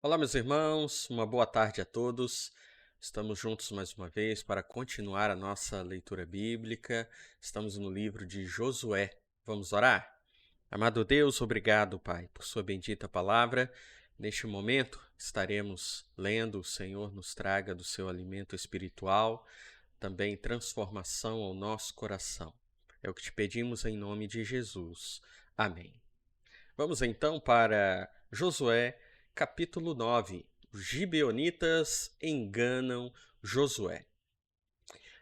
Olá, meus irmãos, uma boa tarde a todos. Estamos juntos mais uma vez para continuar a nossa leitura bíblica. Estamos no livro de Josué. Vamos orar? Amado Deus, obrigado, Pai, por sua bendita palavra. Neste momento estaremos lendo, o Senhor nos traga do seu alimento espiritual, também transformação ao nosso coração. É o que te pedimos em nome de Jesus. Amém. Vamos então para Josué, capítulo 9. Os gibeonitas enganam Josué.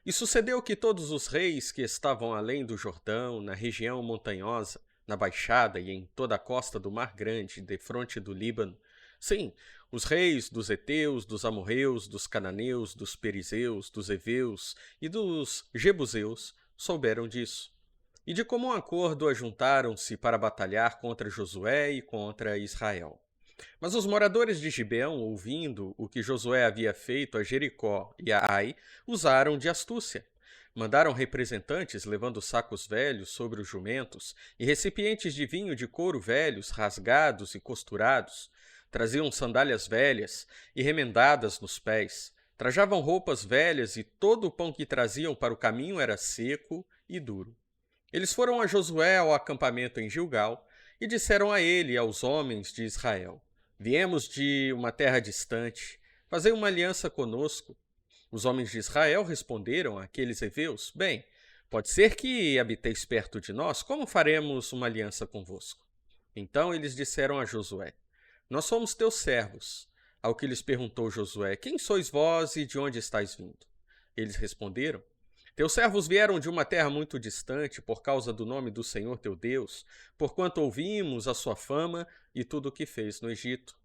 E sucedeu que todos os reis que estavam além do Jordão, na região montanhosa, na baixada e em toda a costa do Mar Grande, defronte do Líbano, sim, os reis dos heteus, dos amorreus, dos cananeus, dos perizeus, dos heveus e dos jebuseus, souberam disso. E de comum acordo ajuntaram-se para batalhar contra Josué e contra Israel. Mas os moradores de Gibeão, ouvindo o que Josué havia feito a Jericó e a Ai, usaram de astúcia. Mandaram representantes levando sacos velhos sobre os jumentos e recipientes de vinho de couro velhos, rasgados e costurados. Traziam sandálias velhas e remendadas nos pés. Trajavam roupas velhas e todo o pão que traziam para o caminho era seco e duro. Eles foram a Josué ao acampamento em Gilgal e disseram a ele e aos homens de Israel: Viemos de uma terra distante, fazei uma aliança conosco. Os homens de Israel responderam àqueles heveus: Bem, pode ser que habiteis perto de nós, como faremos uma aliança convosco? Então eles disseram a Josué: Nós somos teus servos. Ao que lhes perguntou Josué: Quem sois vós e de onde estáis vindo? Eles responderam: Teus servos vieram de uma terra muito distante por causa do nome do Senhor teu Deus, porquanto ouvimos a sua fama e tudo o que fez no Egito.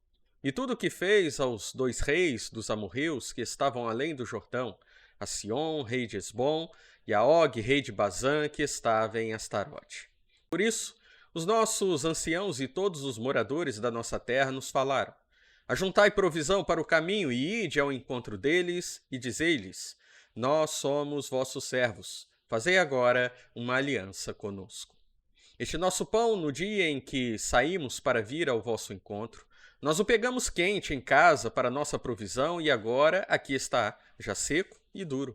E tudo o que fez aos dois reis dos amorreus que estavam além do Jordão, a Sion, rei de Esbom, e a Og, rei de Bazã, que estava em Astarote. Por isso, os nossos anciãos e todos os moradores da nossa terra nos falaram: Ajuntai provisão para o caminho e ide ao encontro deles e dizei-lhes: Nós somos vossos servos. Fazei agora uma aliança conosco. Este nosso pão, no dia em que saímos para vir ao vosso encontro, nós o pegamos quente em casa para nossa provisão e agora aqui está, já seco e duro.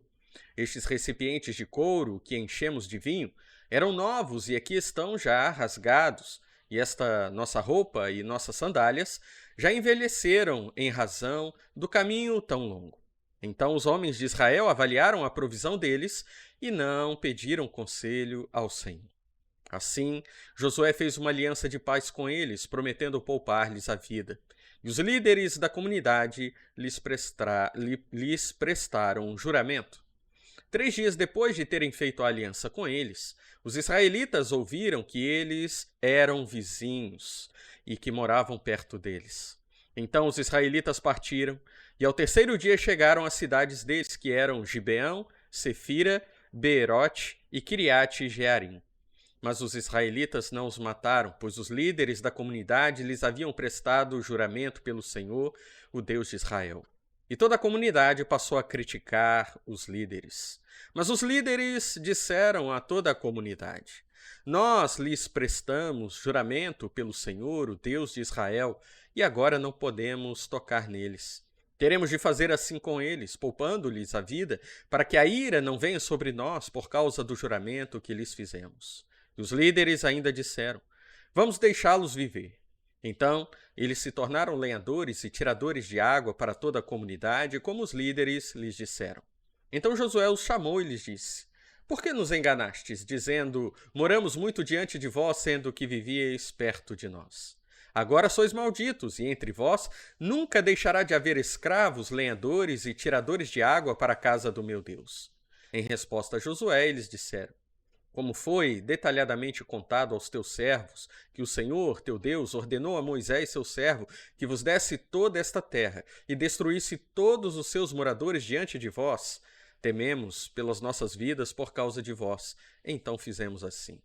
Estes recipientes de couro que enchemos de vinho eram novos e aqui estão já rasgados, e esta nossa roupa e nossas sandálias já envelheceram em razão do caminho tão longo. Então os homens de Israel avaliaram a provisão deles e não pediram conselho ao Senhor. Assim, Josué fez uma aliança de paz com eles, prometendo poupar-lhes a vida. E os líderes da comunidade lhes prestaram um juramento. 3 dias depois de terem feito a aliança com eles, os israelitas ouviram que eles eram vizinhos e que moravam perto deles. Então os israelitas partiram e ao terceiro dia chegaram às cidades deles, que eram Gibeão, Sefira, Beerote e Kiriate Jearim. Mas os israelitas não os mataram, pois os líderes da comunidade lhes haviam prestado o juramento pelo Senhor, o Deus de Israel. E toda a comunidade passou a criticar os líderes. Mas os líderes disseram a toda a comunidade: Nós lhes prestamos juramento pelo Senhor, o Deus de Israel, e agora não podemos tocar neles. Teremos de fazer assim com eles, poupando-lhes a vida, para que a ira não venha sobre nós por causa do juramento que lhes fizemos. E os líderes ainda disseram: Vamos deixá-los viver. Então, eles se tornaram lenhadores e tiradores de água para toda a comunidade, como os líderes lhes disseram. Então Josué os chamou e lhes disse: Por que nos enganastes, dizendo: Moramos muito diante de vós, sendo que vivieis perto de nós? Agora sois malditos, e entre vós nunca deixará de haver escravos, lenhadores e tiradores de água para a casa do meu Deus. Em resposta a Josué, eles disseram: Como foi detalhadamente contado aos teus servos, que o Senhor, teu Deus, ordenou a Moisés, seu servo, que vos desse toda esta terra e destruísse todos os seus moradores diante de vós, tememos pelas nossas vidas por causa de vós. Então fizemos assim.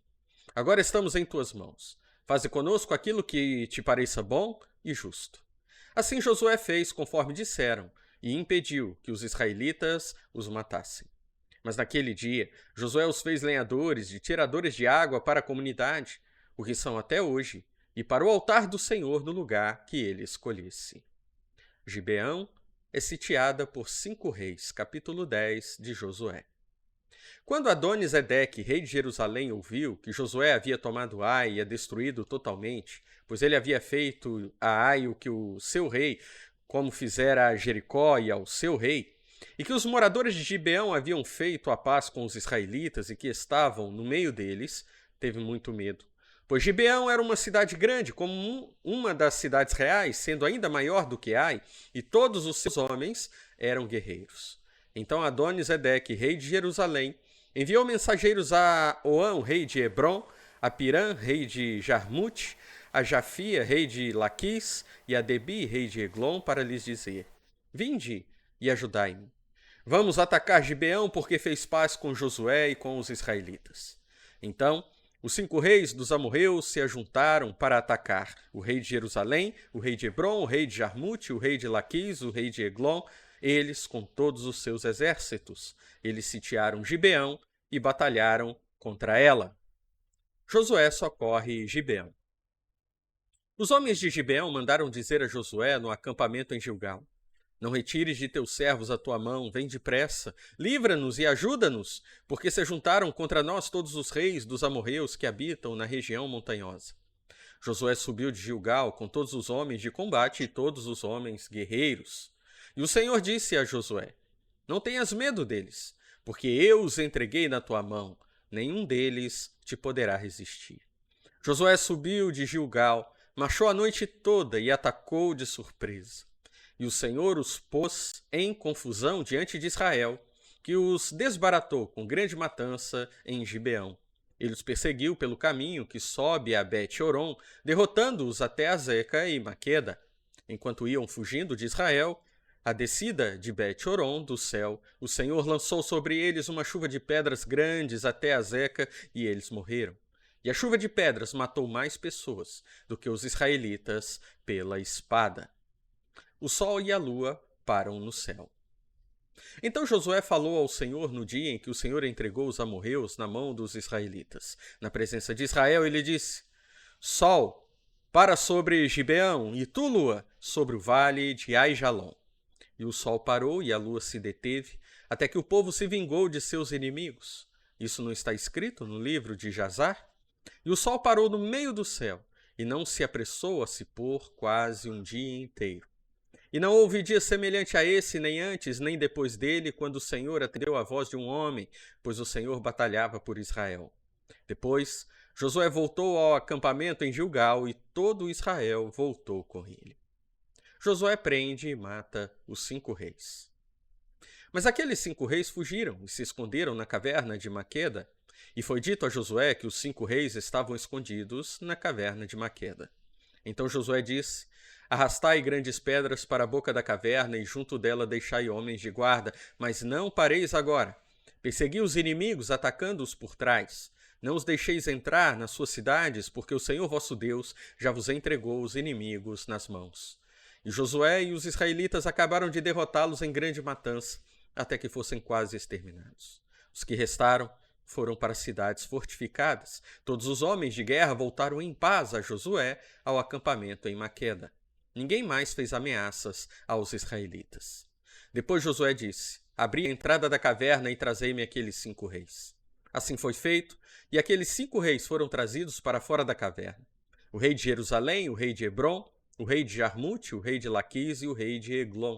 Agora estamos em tuas mãos. Faze conosco aquilo que te pareça bom e justo. Assim Josué fez conforme disseram e impediu que os israelitas os matassem. Mas naquele dia, Josué os fez lenhadores e tiradores de água para a comunidade, o que são até hoje, e para o altar do Senhor no lugar que ele escolhesse. Gibeão é sitiada por 5 reis. Capítulo 10 de Josué. Quando Adoni-Zedeque, rei de Jerusalém, ouviu que Josué havia tomado Ai e a destruído totalmente, pois ele havia feito a Ai o que o seu rei, como fizera a Jericó e ao seu rei, e que os moradores de Gibeão haviam feito a paz com os israelitas e que estavam no meio deles, teve muito medo. Pois Gibeão era uma cidade grande, como uma das cidades reais, sendo ainda maior do que Ai, e todos os seus homens eram guerreiros. Então Adoni-Zedeque, rei de Jerusalém, enviou mensageiros a Oão, rei de Hebron, a Pirã, rei de Jarmute, a Jafia, rei de Laquis, e a Debi, rei de Eglon, para lhes dizer: Vinde e ajudai-me. Vamos atacar Gibeão, porque fez paz com Josué e com os israelitas. Então, os 5 reis dos amorreus se ajuntaram para atacar o rei de Jerusalém, o rei de Hebron, o rei de Jarmute, o rei de Laquis, o rei de Eglon, eles com todos os seus exércitos. Eles sitiaram Gibeão e batalharam contra ela. Josué socorre Gibeão. Os homens de Gibeão mandaram dizer a Josué no acampamento em Gilgal: Não retires de teus servos a tua mão, vem depressa, livra-nos e ajuda-nos, porque se juntaram contra nós todos os reis dos amorreus que habitam na região montanhosa. Josué subiu de Gilgal com todos os homens de combate e todos os homens guerreiros. E o Senhor disse a Josué: Não tenhas medo deles, porque eu os entreguei na tua mão, nenhum deles te poderá resistir. Josué subiu de Gilgal, marchou a noite toda e atacou de surpresa. E o Senhor os pôs em confusão diante de Israel, que os desbaratou com grande matança em Gibeão. Ele os perseguiu pelo caminho que sobe a Bet-Horon, derrotando-os até Azeca e Maqueda. Enquanto iam fugindo de Israel, a descida de Bet-Horon do céu, o Senhor lançou sobre eles uma chuva de pedras grandes até Azeca, e eles morreram. E a chuva de pedras matou mais pessoas do que os israelitas pela espada. O sol e a lua param no céu. Então Josué falou ao Senhor no dia em que o Senhor entregou os amorreus na mão dos israelitas. Na presença de Israel, ele disse: Sol, para sobre Gibeão, e tu, lua, sobre o vale de Aijalon. E o sol parou e a lua se deteve, até que o povo se vingou de seus inimigos. Isso não está escrito no livro de Jazar? E o sol parou no meio do céu, e não se apressou a se pôr quase um dia inteiro. E não houve dia semelhante a esse, nem antes, nem depois dele, quando o Senhor atendeu a voz de um homem, pois o Senhor batalhava por Israel. Depois, Josué voltou ao acampamento em Gilgal, e todo Israel voltou com ele. Josué prende e mata os 5 reis. Mas aqueles 5 reis fugiram e se esconderam na caverna de Maqueda, e foi dito a Josué que os 5 reis estavam escondidos na caverna de Maqueda. Então Josué disse: Arrastai grandes pedras para a boca da caverna e junto dela deixai homens de guarda, mas não pareis agora. Persegui os inimigos, atacando-os por trás. Não os deixeis entrar nas suas cidades, porque o Senhor vosso Deus já vos entregou os inimigos nas mãos. E Josué e os israelitas acabaram de derrotá-los em grande matança, até que fossem quase exterminados. Os que restaram foram para cidades fortificadas. Todos os homens de guerra voltaram em paz a Josué ao acampamento em Maqueda. Ninguém mais fez ameaças aos israelitas. Depois Josué disse: Abri a entrada da caverna e trazei-me aqueles 5 reis. Assim foi feito, e aqueles 5 reis foram trazidos para fora da caverna. O rei de Jerusalém, o rei de Hebron, o rei de Jarmute, o rei de Laquis e o rei de Eglon.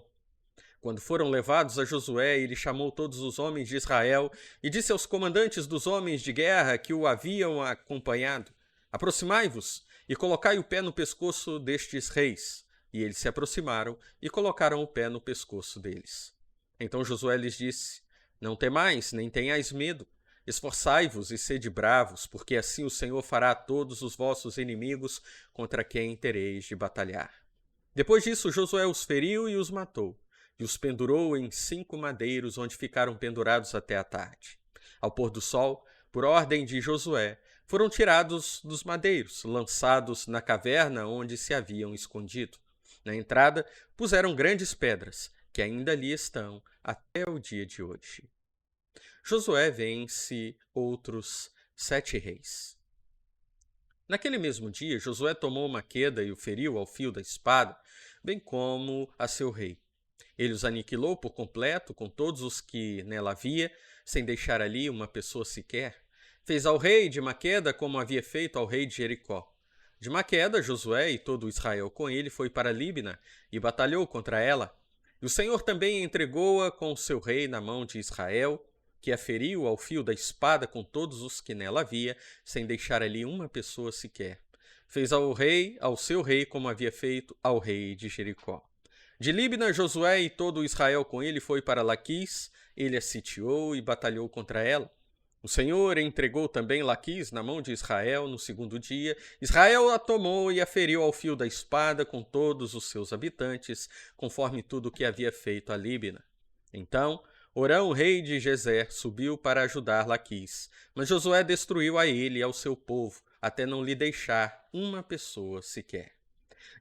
Quando foram levados a Josué, ele chamou todos os homens de Israel e disse aos comandantes dos homens de guerra que o haviam acompanhado: Aproximai-vos e colocai o pé no pescoço destes reis. E eles se aproximaram e colocaram o pé no pescoço deles. Então Josué lhes disse: Não temais, nem tenhais medo. Esforçai-vos e sede bravos, porque assim o Senhor fará a todos os vossos inimigos contra quem tereis de batalhar. Depois disso, Josué os feriu e os matou, e os pendurou em 5 madeiros, onde ficaram pendurados até a tarde. Ao pôr do sol, por ordem de Josué, foram tirados dos madeiros, lançados na caverna onde se haviam escondido. Na entrada, puseram grandes pedras, que ainda ali estão até o dia de hoje. Josué vence outros 7 reis. Naquele mesmo dia, Josué tomou Maqueda e o feriu ao fio da espada. bem como a seu rei. Ele os aniquilou por completo, com todos os que nela havia, sem deixar ali uma pessoa sequer. Fez ao rei de Maqueda como havia feito ao rei de Jericó. De Maqueda, Josué e todo Israel com ele foi para Líbina e batalhou contra ela. E o Senhor também entregou-a com o seu rei na mão de Israel, que a feriu ao fio da espada com todos os que nela havia, sem deixar ali uma pessoa sequer. Fez ao seu rei, como havia feito ao rei de Jericó. De Líbina, Josué e todo Israel com ele foi para Laquis, ele a sitiou e batalhou contra ela. O Senhor entregou também Laquis na mão de Israel no segundo dia. Israel a tomou e a feriu ao fio da espada com todos os seus habitantes, conforme tudo o que havia feito a Líbina. Então, Orão, rei de Gezer, subiu para ajudar Laquis, mas Josué destruiu a ele e ao seu povo, até não lhe deixar uma pessoa sequer.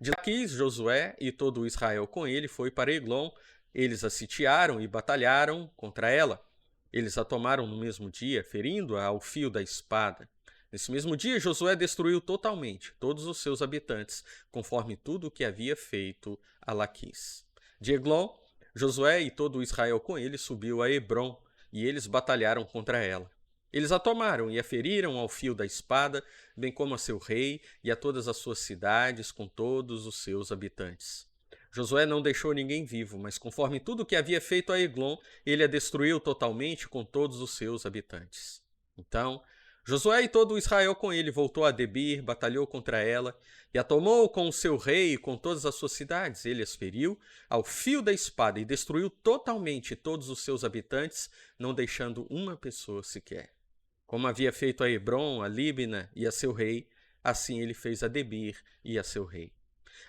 De Laquis, Josué e todo Israel com ele foi para Eglon. Eles a sitiaram e batalharam contra ela. Eles a tomaram no mesmo dia, ferindo-a ao fio da espada. Nesse mesmo dia, Josué destruiu totalmente todos os seus habitantes, conforme tudo o que havia feito a Laquis. De Eglon, Josué e todo Israel com ele subiu a Hebrom, e eles batalharam contra ela. Eles a tomaram e a feriram ao fio da espada, bem como a seu rei e a todas as suas cidades, com todos os seus habitantes. Josué não deixou ninguém vivo, mas conforme tudo o que havia feito a Eglon, ele a destruiu totalmente com todos os seus habitantes. Então, Josué e todo Israel com ele voltou a Debir, batalhou contra ela, e a tomou com o seu rei e com todas as suas cidades. Ele as feriu ao fio da espada e destruiu totalmente todos os seus habitantes, não deixando uma pessoa sequer. Como havia feito a Hebrom, a Líbina e a seu rei, assim ele fez a Debir e a seu rei.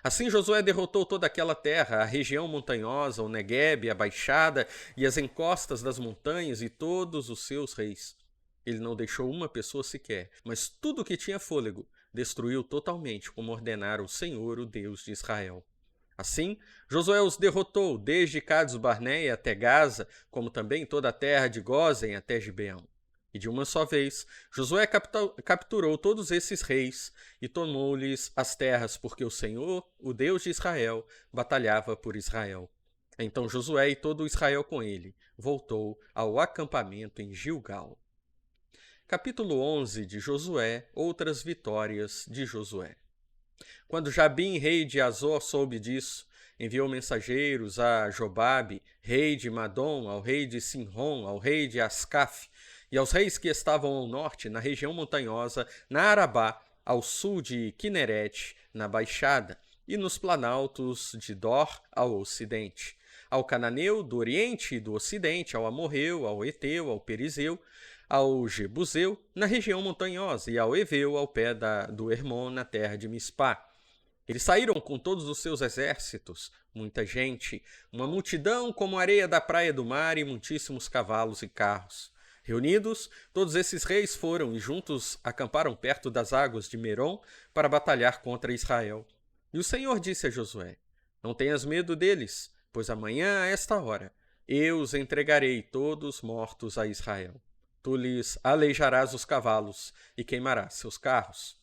Assim Josué derrotou toda aquela terra, a região montanhosa, o Neguebe, a baixada e as encostas das montanhas e todos os seus reis. Ele não deixou uma pessoa sequer, mas tudo que tinha fôlego destruiu totalmente, como ordenara o Senhor, o Deus de Israel. Assim, Josué os derrotou, desde Cades-Barneia até Gaza, como também toda a terra de Gósen até Gibeão. E de uma só vez, Josué capturou todos esses reis e tomou-lhes as terras, porque o Senhor, o Deus de Israel, batalhava por Israel. Então Josué e todo Israel com ele voltou ao acampamento em Gilgal. Capítulo 11 de Josué, outras vitórias de Josué. Quando Jabim, rei de Azor, soube disso, enviou mensageiros a Jobabe, rei de Madom, ao rei de Sinrom, ao rei de Ascaf, e aos reis que estavam ao norte, na região montanhosa, na Arabá, ao sul de Quinerete, na baixada, e nos planaltos de Dor, ao ocidente, ao cananeu do oriente e do ocidente, ao amorreu, ao eteu, ao perizeu, ao jebuseu, na região montanhosa, e ao eveu, ao pé do Hermon, na terra de Mispá. Eles saíram com todos os seus exércitos, muita gente, uma multidão como a areia da praia do mar e muitíssimos cavalos e carros. Reunidos, todos esses reis foram e juntos acamparam perto das águas de Merom para batalhar contra Israel. E o Senhor disse a Josué: Não tenhas medo deles, pois amanhã a esta hora eu os entregarei todos mortos a Israel. Tu lhes aleijarás os cavalos e queimarás seus carros.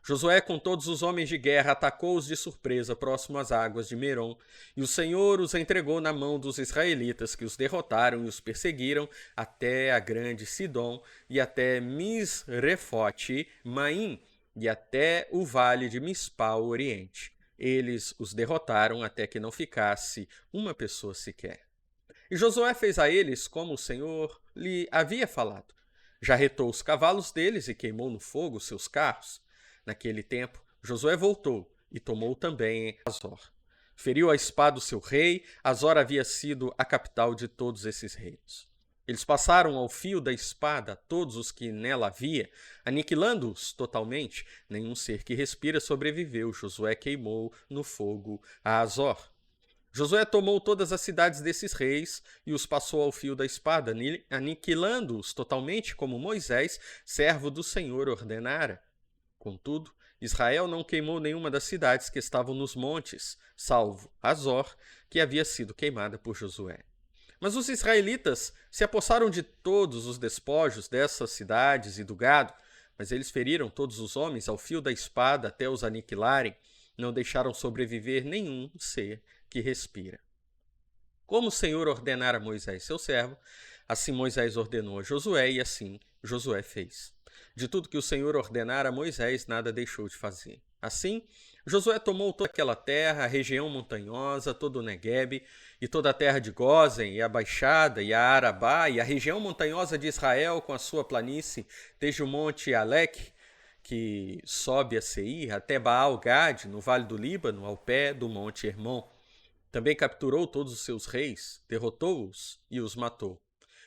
Josué, com todos os homens de guerra, atacou-os de surpresa próximo às águas de Merom, e o Senhor os entregou na mão dos israelitas, que os derrotaram e os perseguiram até a grande Sidom e até Misrefote Maim e até o vale de Mispá ao oriente. Eles os derrotaram até que não ficasse uma pessoa sequer. E Josué fez a eles como o Senhor lhe havia falado. Jarretou os cavalos deles e queimou no fogo seus carros. Naquele tempo, Josué voltou e tomou também Azor. Feriu a espada o seu rei. Azor havia sido a capital de todos esses reinos. Eles passaram ao fio da espada todos os que nela havia, aniquilando-os totalmente. Nenhum ser que respira sobreviveu. Josué queimou no fogo a Azor. Josué tomou todas as cidades desses reis e os passou ao fio da espada, aniquilando-os totalmente, como Moisés, servo do Senhor, ordenara. Contudo, Israel não queimou nenhuma das cidades que estavam nos montes, salvo Azor, que havia sido queimada por Josué. Mas os israelitas se apossaram de todos os despojos dessas cidades e do gado, mas eles feriram todos os homens ao fio da espada até os aniquilarem. não deixaram sobreviver nenhum ser que respira. Como o Senhor ordenara a Moisés, seu servo, assim Moisés ordenou a Josué, e assim Josué fez. De tudo que o Senhor ordenara a Moisés, nada deixou de fazer. Assim, Josué tomou toda aquela terra, a região montanhosa, todo o Neguebe, e toda a terra de Gósen, e a Baixada, e a Arabá, e a região montanhosa de Israel, com a sua planície, desde o monte Aleque, que sobe a Seir, até Baal-Gade, no vale do Líbano, ao pé do monte Hermon. Também capturou todos os seus reis, derrotou-os e os matou.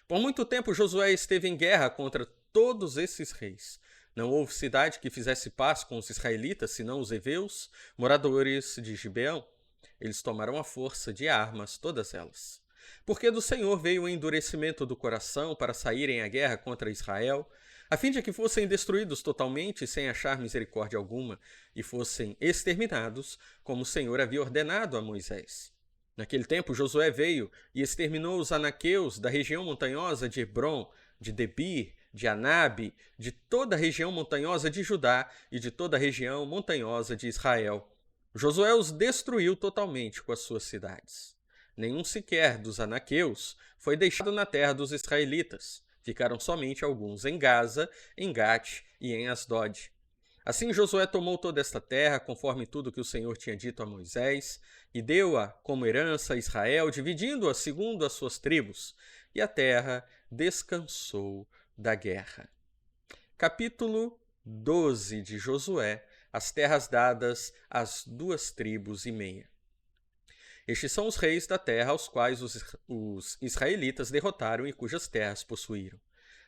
Por muito tempo Josué esteve em guerra contra todos esses reis. Não houve cidade que fizesse paz com os israelitas, senão os heveus, moradores de Gibeão. Eles tomaram à força de armas todas elas. Porque do Senhor veio o endurecimento do coração para saírem à guerra contra Israel, a fim de que fossem destruídos totalmente, sem achar misericórdia alguma, e fossem exterminados, como o Senhor havia ordenado a Moisés. Naquele tempo, Josué veio e exterminou os anaqueus da região montanhosa de Hebrom, de Debir, de Anabe, de toda a região montanhosa de Judá e de toda a região montanhosa de Israel. Josué os destruiu totalmente com as suas cidades. Nenhum sequer dos anaqueus foi deixado na terra dos israelitas. Ficaram somente alguns em Gaza, em Gate e em Asdod. Assim Josué tomou toda esta terra, conforme tudo que o Senhor tinha dito a Moisés, e deu-a como herança a Israel, dividindo-a segundo as suas tribos, e a terra descansou da guerra. Capítulo 12 de Josué, as terras dadas às 2,5 tribos. Estes são os reis da terra aos quais os israelitas derrotaram e cujas terras possuíram.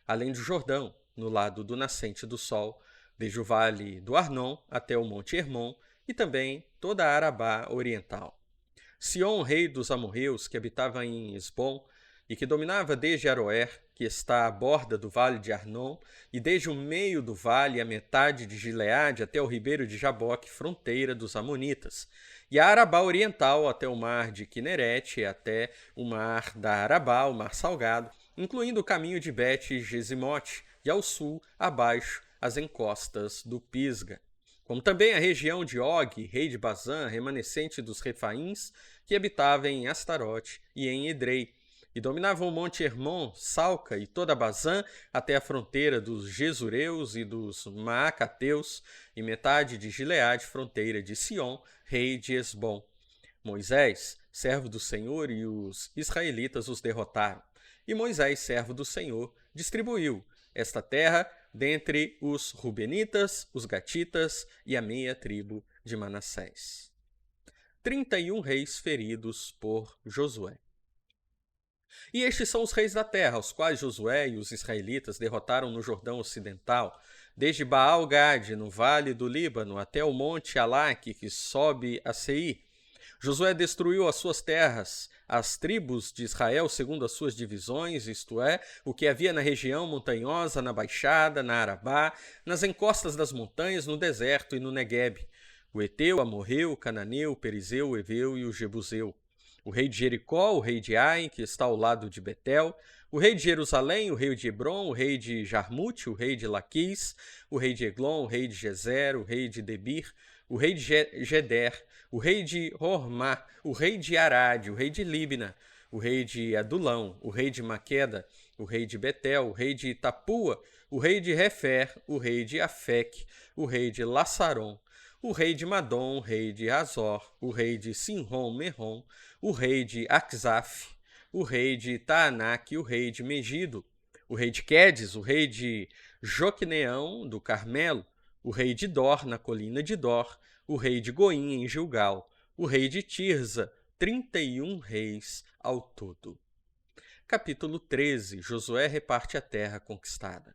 Além do Jordão, no lado do nascente do sol, desde o vale do Arnon até o monte Hermon, e também toda a Arabá oriental. Sion, rei dos amorreus, que habitava em Esbom, e que dominava desde Aroer, que está à borda do vale de Arnon, e desde o meio do vale a metade de Gileade até o ribeiro de Jaboque, fronteira dos amonitas, e a Arabá oriental até o mar de Quinerete, até o mar da Arabá, o mar salgado, incluindo o caminho de Bet-Gesimote, e ao sul, abaixo, as encostas do Pisga, como também a região de Og, rei de Bazã, remanescente dos Refaíns, que habitava em Astarote e em Edrei, e dominavam o monte Hermon, Salca e toda Bazã, até a fronteira dos Gesureus e dos Maacateus, e metade de Gileade, fronteira de Sion, rei de Esbom. Moisés, servo do Senhor, e os israelitas os derrotaram. E Moisés, servo do Senhor, distribuiu esta terra dentre os Rubenitas, os Gatitas e a meia tribo de Manassés. 31 reis feridos por Josué. E estes são os reis da terra, os quais Josué e os israelitas derrotaram no Jordão Ocidental, desde Baal-Gade, no vale do Líbano, até o monte Alaque, que sobe a Seir. Josué destruiu as suas terras, as tribos de Israel segundo as suas divisões, isto é, o que havia na região montanhosa, na Baixada, na Arabá, nas encostas das montanhas, no deserto e no Neguebe, o Eteu, o Amorreu, o Cananeu, o Perizeu, o Eveu e o Jebuseu, o rei de Jericó, o rei de Ai, que está ao lado de Betel, o rei de Jerusalém, o rei de Hebrom, o rei de Jarmute, o rei de Laquis, o rei de Eglon, o rei de Gezer, o rei de Debir, o rei de Geder, o rei de Hormá, o rei de Arade, o rei de Libna, o rei de Adulão, o rei de Maqueda, o rei de Betel, o rei de Tapua, o rei de Refer, o rei de Afec, o rei de Lassaron, o rei de Madom, o rei de Azor, o rei de Sinrom-Merom, o rei de Axaf, o rei de Taanac, o rei de Megido, o rei de Quedes, o rei de Joqueneão do Carmelo, o rei de Dor, na colina de Dor, o rei de Goim, em Gilgal, o rei de Tirza, 31 reis ao todo. Capítulo 13. Josué reparte a terra conquistada.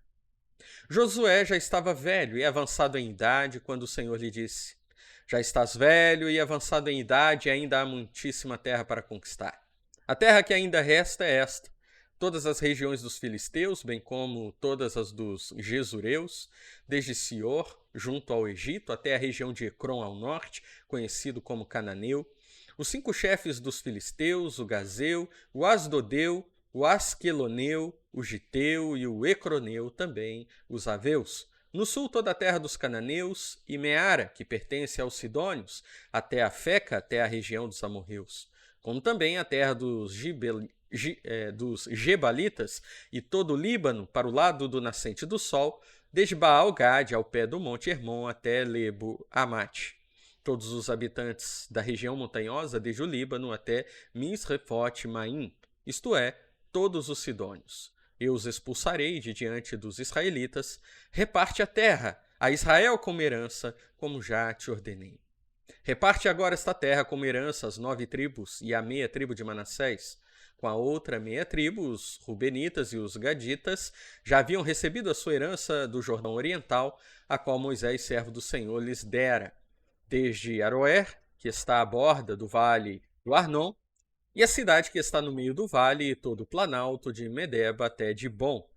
Josué já estava velho e avançado em idade quando o Senhor lhe disse: já estás velho e avançado em idade e ainda há muitíssima terra para conquistar. A terra que ainda resta é esta: todas as regiões dos filisteus, bem como todas as dos gesureus, desde Sior, junto ao Egito, até a região de Ecrom ao norte, conhecido como Cananeu, os 5 chefes dos filisteus, o Gazeu, o Asdodeu, o Asqueloneu, o Giteu e o Ecroneu, também os Aveus, No sul, toda a terra dos cananeus, e Meara, que pertence aos sidônios, até a Feca, até a região dos amorreus, como também a terra dos Gebalitas e todo o Líbano, para o lado do nascente do sol, desde Baal-Gade ao pé do monte Hermon até Lebo-Amate. Todos os habitantes da região montanhosa, desde o Líbano até Misrefote-Maim, isto é, todos os sidônios. Eu os expulsarei de diante dos israelitas. Reparte a terra a Israel como herança, como já te ordenei. Reparte agora esta terra como herança às 9 tribos e à meia tribo de Manassés. Com a outra meia tribo, os Rubenitas e os Gaditas já haviam recebido a sua herança do Jordão Oriental, a qual Moisés, servo do Senhor, lhes dera, desde Aroer, que está à borda do vale do Arnon, e a cidade que está no meio do vale e todo o planalto de Medeba até Dibon,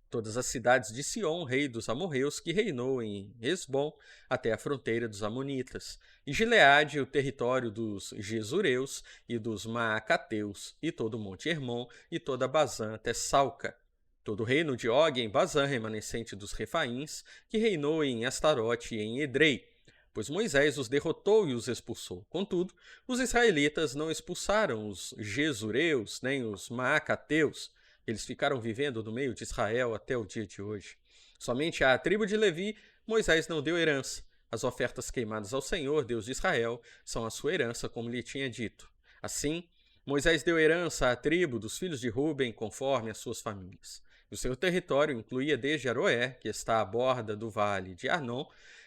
todas as cidades de Sion, rei dos amorreus, que reinou em Hesbom até a fronteira dos amonitas, e Gileade, o território dos Gesureus e dos Maacateus, e todo o monte Hermon, e toda Bazã até Salca, todo o reino de Og em Bazã, remanescente dos Refaíns, que reinou em Astarote e em Edrei, pois Moisés os derrotou e os expulsou. Contudo, os israelitas não expulsaram os Gesureus, nem os Maacateus. Eles ficaram vivendo no meio de Israel até o dia de hoje. Somente à tribo de Levi, Moisés não deu herança. As ofertas queimadas ao Senhor, Deus de Israel, são a sua herança, como lhe tinha dito. Assim, Moisés deu herança à tribo dos filhos de Ruben, conforme as suas famílias. O seu território incluía desde Aroer, que está à borda do vale de Arnon,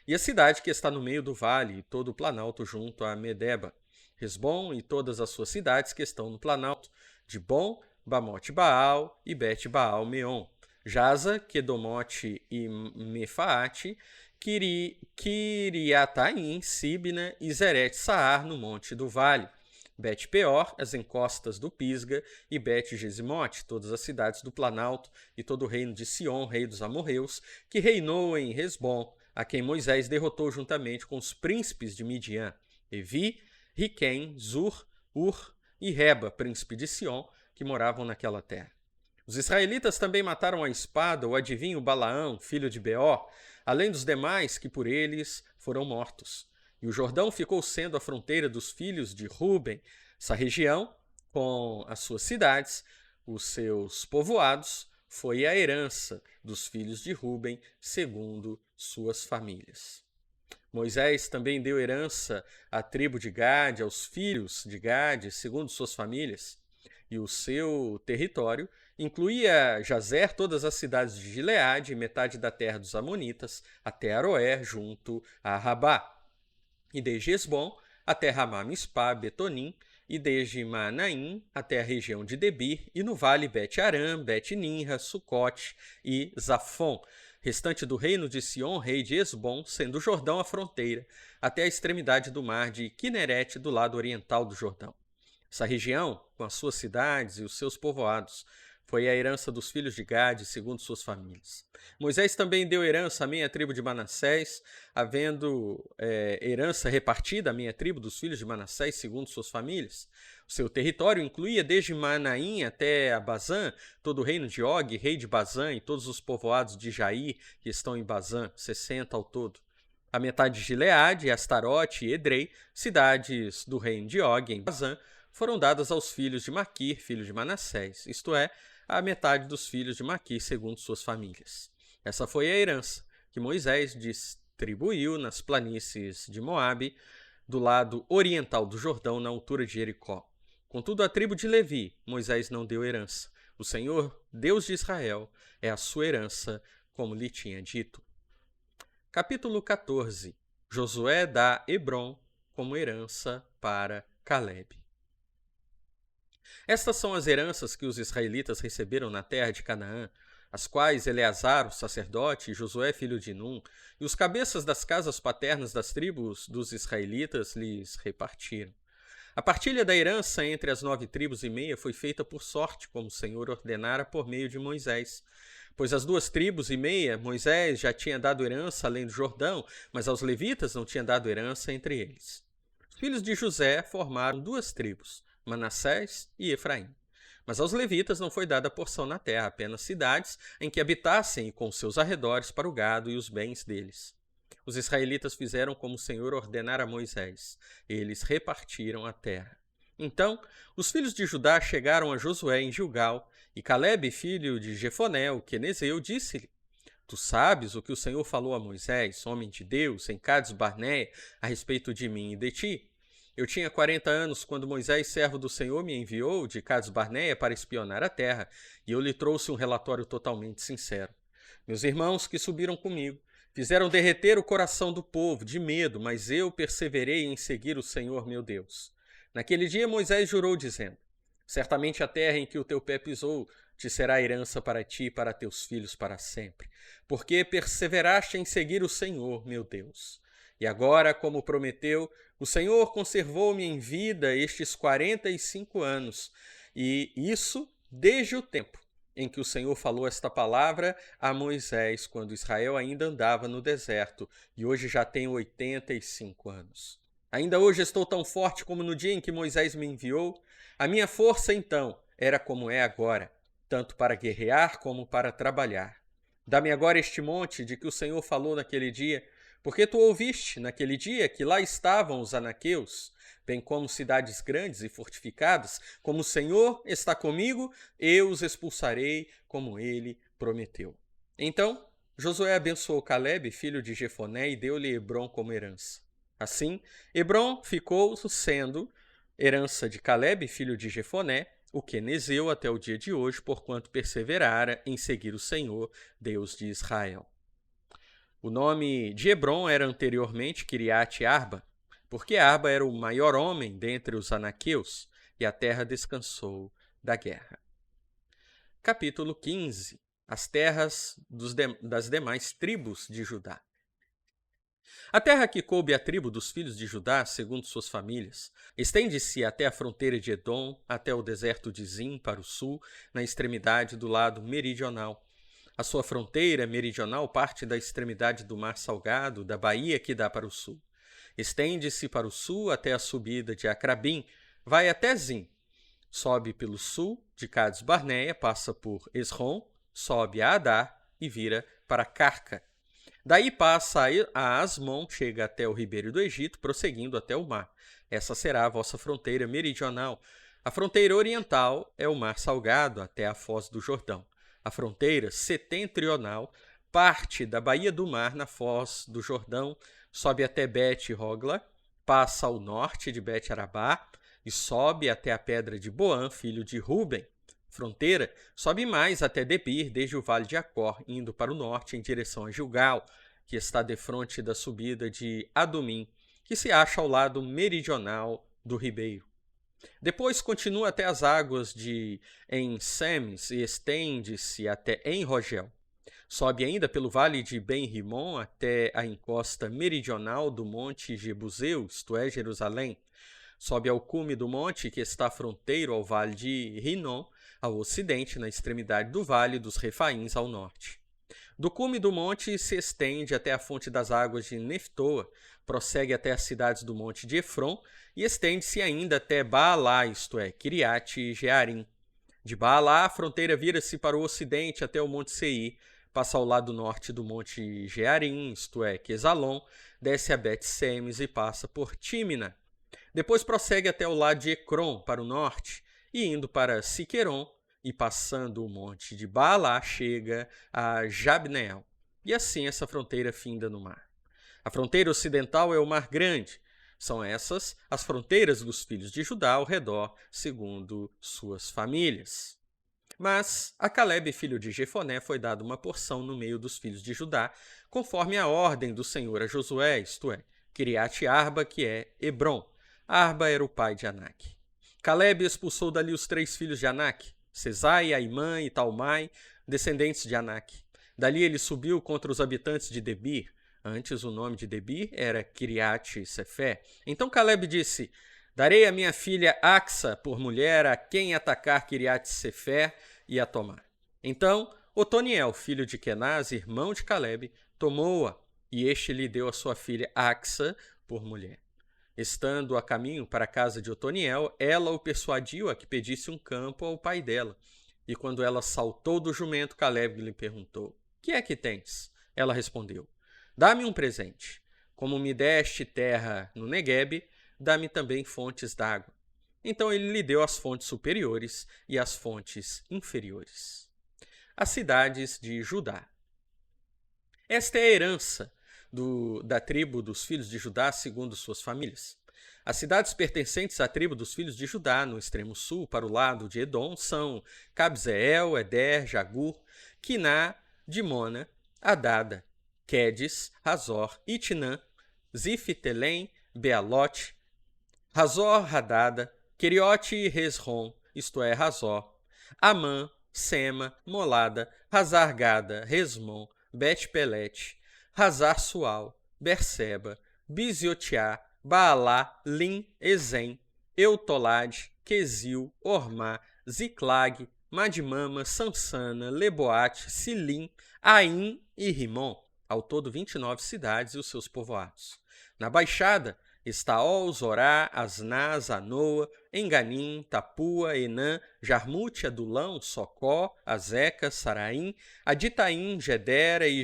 e a cidade que está no meio do vale e todo o planalto junto a Medeba, Hesbom e todas as suas cidades que estão no planalto, Dibon, Bamote Baal e Bet Baal Meon, Jaza, Kedomote e Mefaate, Kiriataim, Sibna e Zeret Saar no monte do vale, Bet Peor, as encostas do Pisga, e Bet Gesimote, todas as cidades do planalto e todo o reino de Sion, rei dos amorreus, que reinou em Hesbom, a quem Moisés derrotou juntamente com os príncipes de Midian, Evi, Riquém, Zur, Ur e Reba, príncipe de Sion, que moravam naquela terra. Os israelitas também mataram à espada o adivinho Balaão, filho de Beor, além dos demais que por eles foram mortos. E o Jordão ficou sendo a fronteira dos filhos de Ruben. Essa região, com as suas cidades, os seus povoados, foi a herança dos filhos de Ruben, segundo suas famílias. Moisés também deu herança à tribo de Gade, aos filhos de Gade, segundo suas famílias, e o seu território incluía Jazer, todas as cidades de Gileade, metade da terra dos Amonitas, até Aroer, junto a Rabá, e desde Hesbom até Ramá-Mispá, Betonim, e desde Manaim até a região de Debir, e no vale Bet-Aram, Bet-Ninra, Sucote e Zafon, restante do reino de Sion, rei de Hesbom, sendo o Jordão a fronteira, até a extremidade do mar de Quinerete, do lado oriental do Jordão. Essa região, com as suas cidades e os seus povoados, foi a herança dos filhos de Gade, segundo suas famílias. Moisés também deu herança à meia tribo de Manassés, havendo herança repartida à meia tribo dos filhos de Manassés, segundo suas famílias. O seu território incluía desde Manaim até a Bazã, todo o reino de Og, rei de Bazã, e todos os povoados de Jair, que estão em Bazã, 60 ao todo. A metade de Gileade, Astarote e Edrei, cidades do reino de Og, em Bazã, foram dadas aos filhos de Maquir, filho de Manassés, isto é, a metade dos filhos de Maquir, segundo suas famílias. Essa foi a herança que Moisés distribuiu nas planícies de Moabe, do lado oriental do Jordão, na altura de Jericó. Contudo, a tribo de Levi, Moisés não deu herança. O Senhor, Deus de Israel, é a sua herança, como lhe tinha dito. Capítulo 14. Josué dá Hebrom como herança para Calebe. Estas são as heranças que os israelitas receberam na terra de Canaã, as quais Eleazar, o sacerdote, e Josué, filho de Num, e os cabeças das casas paternas das tribos dos israelitas lhes repartiram. A partilha da herança entre as 9 tribos e meia foi feita por sorte, como o Senhor ordenara por meio de Moisés. Pois as 2 tribos e meia, Moisés já tinha dado herança além do Jordão, mas aos levitas não tinha dado herança entre eles. Os filhos de José formaram 2 tribos, Manassés e Efraim. Mas aos levitas não foi dada porção na terra, apenas cidades em que habitassem e com seus arredores para o gado e os bens deles. Os israelitas fizeram como o Senhor ordenara a Moisés. Eles repartiram a terra. Então, os filhos de Judá chegaram a Josué em Gilgal, e Calebe, filho de Jefoné, o quenezeu, disse-lhe: Tu sabes o que o Senhor falou a Moisés, homem de Deus, em Cades Barneia, a respeito de mim e de ti? Eu tinha 40 anos quando Moisés, servo do Senhor, me enviou de Cades Barneia para espionar a terra, e eu lhe trouxe um relatório totalmente sincero. Meus irmãos que subiram comigo fizeram derreter o coração do povo de medo, mas eu perseverei em seguir o Senhor meu Deus. Naquele dia Moisés jurou, dizendo: Certamente a terra em que o teu pé pisou te será herança para ti e para teus filhos para sempre, porque perseveraste em seguir o Senhor meu Deus. E agora, como prometeu, o Senhor conservou-me em vida estes 45 anos, e isso desde o tempo em que o Senhor falou esta palavra a Moisés, quando Israel ainda andava no deserto, e hoje já tenho 85 anos. Ainda hoje estou tão forte como no dia em que Moisés me enviou. A minha força, então, era como é agora, tanto para guerrear como para trabalhar. Dá-me agora este monte de que o Senhor falou naquele dia, porque tu ouviste naquele dia que lá estavam os anaqueus, bem como cidades grandes e fortificadas. Como o Senhor está comigo, eu os expulsarei, como ele prometeu. Então Josué abençoou Calebe, filho de Jefoné, e deu-lhe Hebrom como herança. Assim, Hebrom ficou sendo herança de Calebe, filho de Jefoné, o quenezeu, até o dia de hoje, porquanto perseverara em seguir o Senhor, Deus de Israel. O nome de Hebrom era anteriormente Kiriat Arba, porque Arba era o maior homem dentre os anaqueus, e a terra descansou da guerra. Capítulo 15. As terras das demais tribos de Judá. A terra que coube à tribo dos filhos de Judá, segundo suas famílias, estende-se até a fronteira de Edom, até o deserto de Zim, para o sul, na extremidade do lado meridional. A sua fronteira meridional parte da extremidade do Mar Salgado, da baía que dá para o sul. Estende-se para o sul até a subida de Acrabim, vai até Zim. Sobe pelo sul de Cades Barneia, passa por Esrom, sobe a Adar e vira para Carca. Daí passa a Asmon, chega até o ribeiro do Egito, prosseguindo até o mar. Essa será a vossa fronteira meridional. A fronteira oriental é o Mar Salgado, até a foz do Jordão. A fronteira setentrional parte da Baía do Mar, na foz do Jordão, sobe até Bet-Hogla, passa ao norte de Bet-Arabá e sobe até a pedra de Boã, filho de Ruben. Fronteira sobe mais até Debir, desde o vale de Acor, indo para o norte em direção a Gilgal, que está defronte da subida de Adumim, que se acha ao lado meridional do ribeiro. Depois continua até as águas de En-Semes e estende-se até En-Rogel. Sobe ainda pelo vale de Ben-Rimon até a encosta meridional do monte Jebuseu, isto é, Jerusalém. Sobe ao cume do monte, que está fronteiro ao vale de Rinom, ao ocidente, na extremidade do vale dos Refaíns, ao norte. Do cume do monte se estende até a fonte das águas de Neftoa, prossegue até as cidades do monte de Efron e estende-se ainda até Baalá, isto é, Kiriat Jearim. De Baalá, a fronteira vira-se para o ocidente até o monte Seir, passa ao lado norte do monte Jearim, isto é, Quesalon, desce a Bet-Semes e passa por Tímina. Depois prossegue até o lado de Ecrom, para o norte, e indo para Siqueron, e passando o monte de Baalá, chega a Jabneel. E assim essa fronteira finda no mar. A fronteira ocidental é o Mar Grande. São essas as fronteiras dos filhos de Judá ao redor, segundo suas famílias. Mas a Calebe, filho de Jefoné, foi dada uma porção no meio dos filhos de Judá, conforme a ordem do Senhor a Josué, isto é, Kiriat Arba, que é Hebrom. Arba era o pai de Anak. Calebe expulsou dali os 3 filhos de Anak, Sesai, Aimã e Talmai, descendentes de Anak. Dali ele subiu contra os habitantes de Debir. Antes o nome de Debir era Kiriat Sefé. Então Calebe disse: Darei a minha filha Axa por mulher a quem atacar Kiriat Sefé e a tomar. Então Otoniel, filho de Kenaz, irmão de Calebe, tomou-a, e este lhe deu a sua filha Axa por mulher. Estando a caminho para a casa de Otoniel, ela o persuadiu a que pedisse um campo ao pai dela. E quando ela saltou do jumento, Caleb lhe perguntou: Que é que tens? Ela respondeu: Dá-me um presente. Como me deste terra no Neguebe, dá-me também fontes d'água. Então ele lhe deu as fontes superiores e as fontes inferiores. As cidades de Judá. Esta é a herança da tribo dos filhos de Judá segundo suas famílias. As cidades pertencentes à tribo dos filhos de Judá, no extremo sul, para o lado de Edom, são Cabzeel, Eder, Jagur, Quiná, Dimona, Adada, Quedes, Razor, Itnã, Zifitelém, Bealote, Razor, Hadada, Queriote e Resrom, isto é, Razor, Amã, Sema, Molada, Razargada, Resmon, Bet-Pelete, Razar-Sual, Berseba, Biziotiá, Baalá, Lim, Ezem, Eutolade, Quesil, Ormá, Ziclag, Madmama, Sansana, Leboate, Silim, Aim e Rimon, ao todo 29 cidades e os seus povoados. Na Baixada, Estaol, Zorá, Asná, Zanoa, Enganim, Tapua, Enã, Jarmute, Adulão, Socó, Azeca, Saraim, Aditaim, Gedera e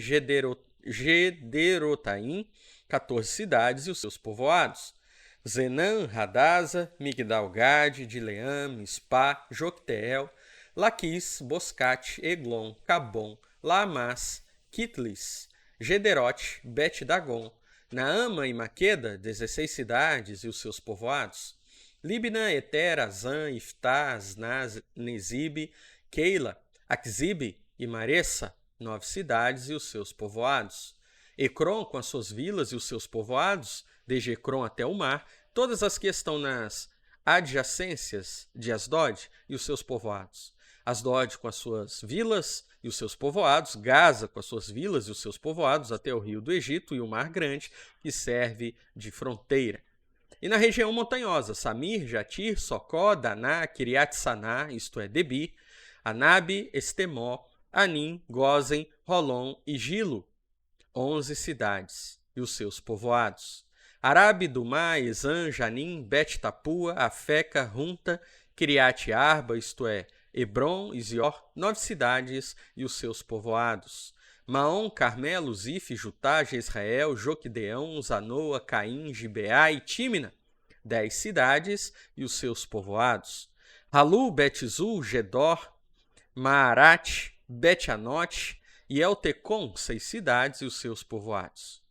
Gederotaim, 14 cidades e os seus povoados. Zenã, Hadasa, Migdal-Gade, Dileam, Spá, Jocteel, Laquis, Boscate, Eglon, Cabom, Laamás, Kitlis, Gederote, Bet-Dagon, Naama e Maqueda, 16 cidades e os seus povoados. Libna, Eter, Azã, Iftá, Asnaz, Nezibe, Keila, Aquzibe e Maressa, 9 cidades e os seus povoados. Ecrom, com as suas vilas e os seus povoados, desde Ecrom até o mar, todas as que estão nas adjacências de Asdod e os seus povoados. Asdod com as suas vilas e os seus povoados, Gaza com as suas vilas e os seus povoados até o rio do Egito e o Mar Grande, que serve de fronteira. E na região montanhosa, Samir, Jatir, Socó, Daná, Kiriat-Saná, isto é, Debi, Anabe, Estemó, Anim, Gozen, Rolon e Gilo, 11 cidades e os seus povoados. Arabe, Dumá, Ezã, Janim, Bet-Tapua, Afeca, Runta, Kiriat-Arba, isto é, Hebron e Zior, 9 cidades e os seus povoados. Maom, Carmelo, Zif, Jutá, Jezreel, Joquideão, Zanoa, Caim, Gibeá e Tímina, 10 cidades e os seus povoados. Halu, Bet-Zul, Gedor, Maarat, Bet-Anote e Eltecom, 6 cidades e os seus povoados.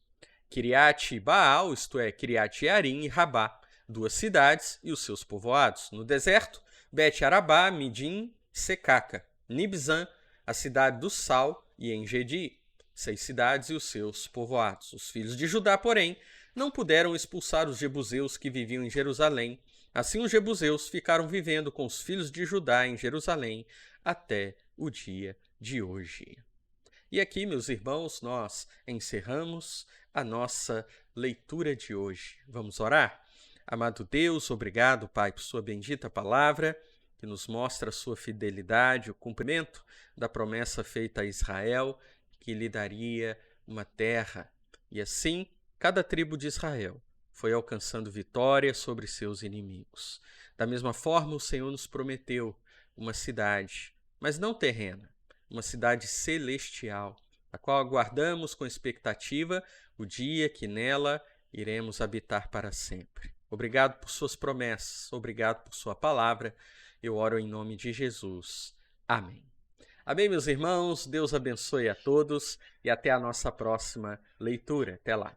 Kiriat-Baal, isto é, Kiriat-Jearim e Rabá, 2 cidades e os seus povoados. No deserto, Bet-Arabá, Midim, Secaca, Nibzan, a cidade do Sal e Engedi, 6 cidades e os seus povoados. Os filhos de Judá, porém, não puderam expulsar os jebuseus que viviam em Jerusalém. Assim os jebuseus ficaram vivendo com os filhos de Judá em Jerusalém até o dia de hoje. E aqui, meus irmãos, nós encerramos a nossa leitura de hoje. Vamos orar? Amado Deus, obrigado, Pai, por sua bendita palavra, que nos mostra a sua fidelidade, o cumprimento da promessa feita a Israel, que lhe daria uma terra. E assim, cada tribo de Israel foi alcançando vitória sobre seus inimigos. Da mesma forma, o Senhor nos prometeu uma cidade, mas não terrena, uma cidade celestial, a qual aguardamos com expectativa o dia que nela iremos habitar para sempre. Obrigado por suas promessas, obrigado por sua palavra. Eu oro em nome de Jesus. Amém. Amém, meus irmãos. Deus abençoe a todos e até a nossa próxima leitura. Até lá.